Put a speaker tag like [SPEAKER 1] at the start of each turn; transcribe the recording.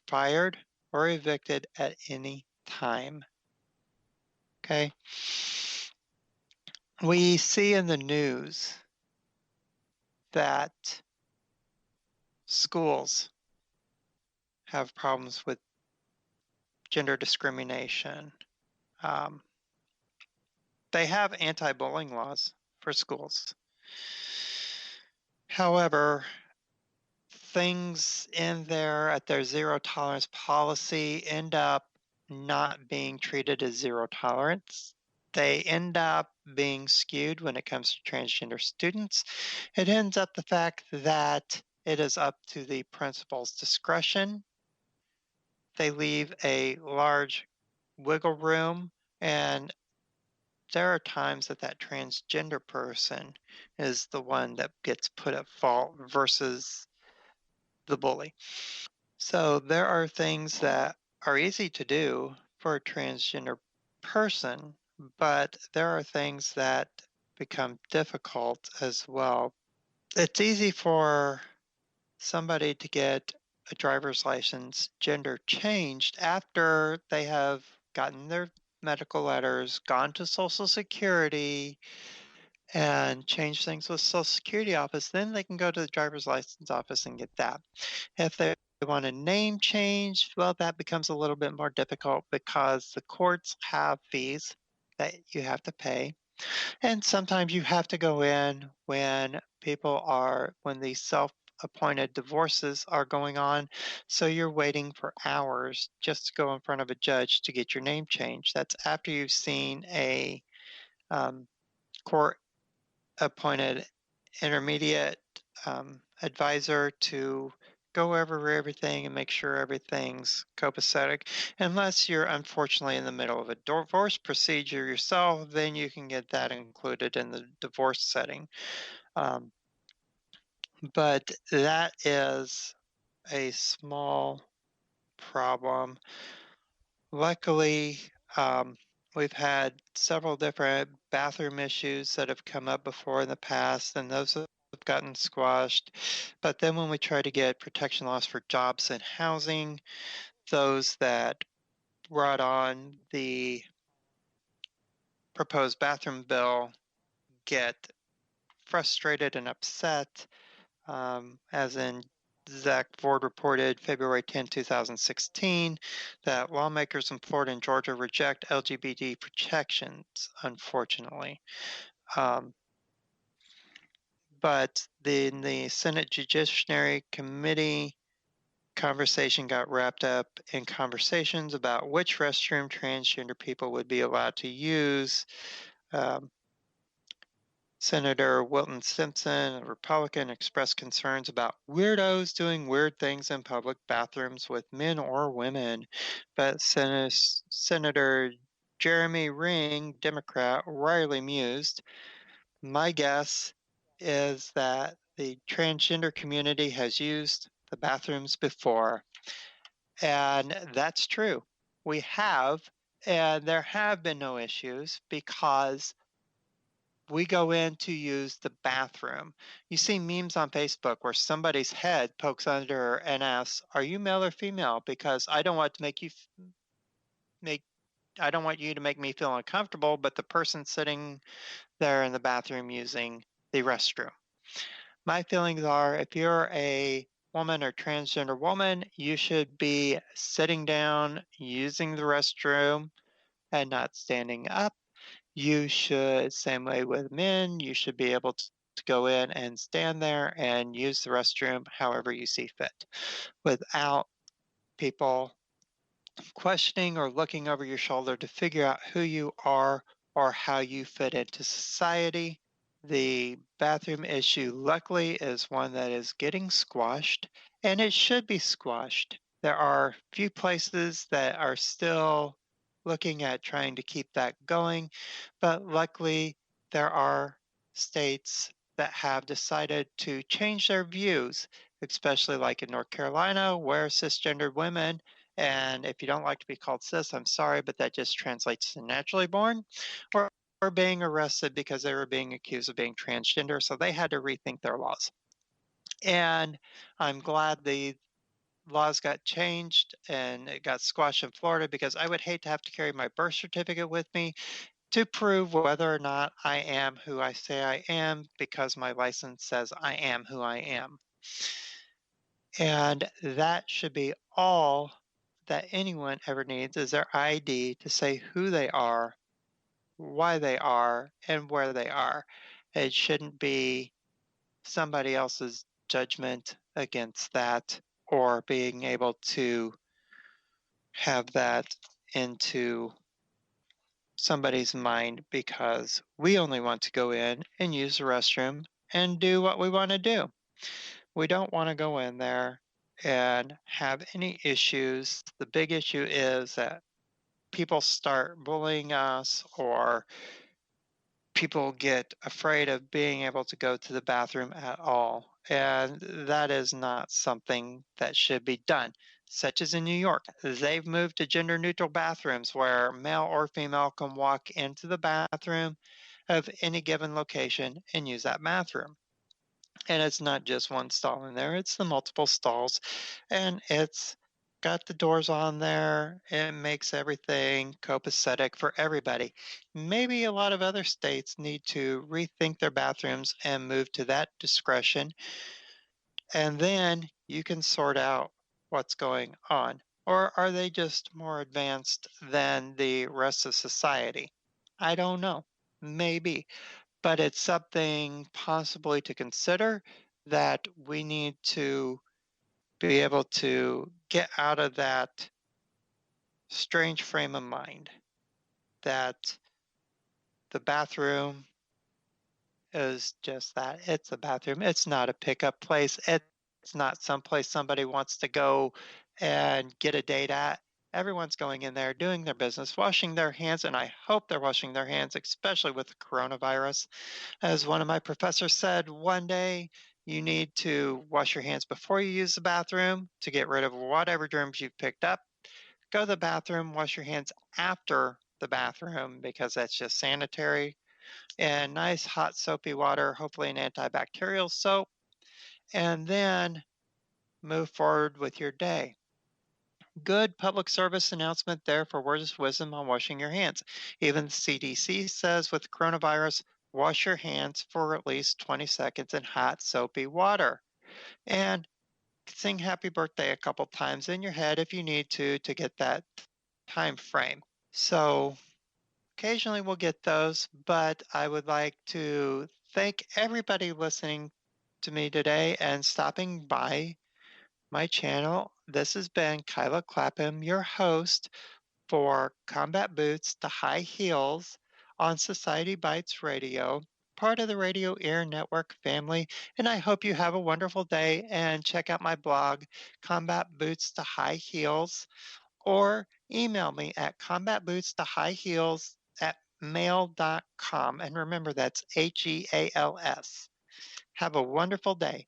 [SPEAKER 1] fired or evicted at any time. Okay? We see in the news that schools have problems with gender discrimination. Um, they have anti-bullying laws for schools. However, things in there at their zero tolerance policy end up not being treated as zero tolerance. They end up being skewed when it comes to transgender students. It ends up the fact that it is up to the principal's discretion. They leave a large wiggle room, and there are times that that transgender person is the one that gets put at fault versus the bully. So there are things that are easy to do for a transgender person, but there are things that become difficult as well. It's easy for somebody to get a driver's license gender changed after they have gotten their medical letters, gone to Social Security, and changed things with Social Security office. Then they can go to the driver's license office and get that. If they want a name change, well, that becomes a little bit more difficult because the courts have fees that you have to pay. And sometimes you have to go in when when these self-appointed divorces are going on. So you're waiting for hours just to go in front of a judge to get your name changed. That's after you've seen a court appointed intermediate advisor to go over everything and make sure everything's copacetic. Unless you're unfortunately in the middle of a divorce procedure yourself, then you can get that included in the divorce setting. But that is a small problem. Luckily, we've had several different bathroom issues that have come up before in the past, and those have gotten squashed. But then when we try to get protection laws for jobs and housing, those that brought on the proposed bathroom bill get frustrated and upset, as in Zach Ford reported February 10, 2016, that lawmakers in Florida and Georgia reject LGBT protections, unfortunately. But the Senate Judiciary Committee conversation got wrapped up in conversations about which restroom transgender people would be allowed to use. Senator Wilton Simpson, a Republican, expressed concerns about weirdos doing weird things in public bathrooms with men or women. But Senator Jeremy Ring, Democrat, rarely mused. My guess is that the transgender community has used the bathrooms before. And that's true. We have, and there have been no issues because we go in to use the bathroom. You see memes on Facebook where somebody's head pokes under and asks, "Are you male or female?" Because I don't want to I don't want you to make me feel uncomfortable, but the person sitting there in the bathroom using the restroom. My feelings are if you're a woman or transgender woman, you should be sitting down using the restroom and not standing up. You should, same way with men, you should be able to go in and stand there and use the restroom however you see fit without people questioning or looking over your shoulder to figure out who you are or how you fit into society. The bathroom issue, luckily, is one that is getting squashed, and it should be squashed. There are few places that are still looking at trying to keep that going, but luckily, there are states that have decided to change their views, especially like in North Carolina, where cisgendered women, and if you don't like to be called cis, I'm sorry, but that just translates to naturally born, or being arrested because they were being accused of being transgender, so they had to rethink their laws. And I'm glad the laws got changed and it got squashed in Florida because I would hate to have to carry my birth certificate with me to prove whether or not I am who I say I am because my license says I am who I am. And that should be all that anyone ever needs is their ID to say who they are, why they are, and where they are. It shouldn't be somebody else's judgment against that or being able to have that into somebody's mind because we only want to go in and use the restroom and do what we want to do. We don't want to go in there and have any issues. The big issue is that people start bullying us or people get afraid of being able to go to the bathroom at all. And that is not something that should be done. Such as in New York, they've moved to gender neutral bathrooms where male or female can walk into the bathroom of any given location and use that bathroom. And it's not just one stall in there, it's the multiple stalls. And it's got the doors on there. It makes everything copacetic for everybody. Maybe a lot of other states need to rethink their bathrooms and move to that discretion. And then you can sort out what's going on. Or are they just more advanced than the rest of society? I don't know. Maybe, but it's something possibly to consider that we need to be able to get out of that strange frame of mind that the bathroom is just that. It's a bathroom. It's not a pickup place. It's not someplace somebody wants to go and get a date at. Everyone's going in there, doing their business, washing their hands, and I hope they're washing their hands, especially with the coronavirus. As one of my professors said one day, you need to wash your hands before you use the bathroom to get rid of whatever germs you've picked up. Go to the bathroom, wash your hands after the bathroom because that's just sanitary. And nice hot soapy water, hopefully an antibacterial soap, and then move forward with your day. Good public service announcement there for words of wisdom on washing your hands. Even the CDC says with coronavirus, wash your hands for at least 20 seconds in hot soapy water. And sing happy birthday a couple times in your head if you need to get that time frame. So occasionally we'll get those, but I would like to thank everybody listening to me today and stopping by my channel. This has been KYLA CLAPHAM, your host for Combat Boots to High Heels on Society Bites Radio, part of the Radio Ear Network family. And I hope you have a wonderful day and check out my blog, Combat Boots to High Heels, or email me at combatbootstohighheels@mail.com. And remember, that's HEALS. Have a wonderful day.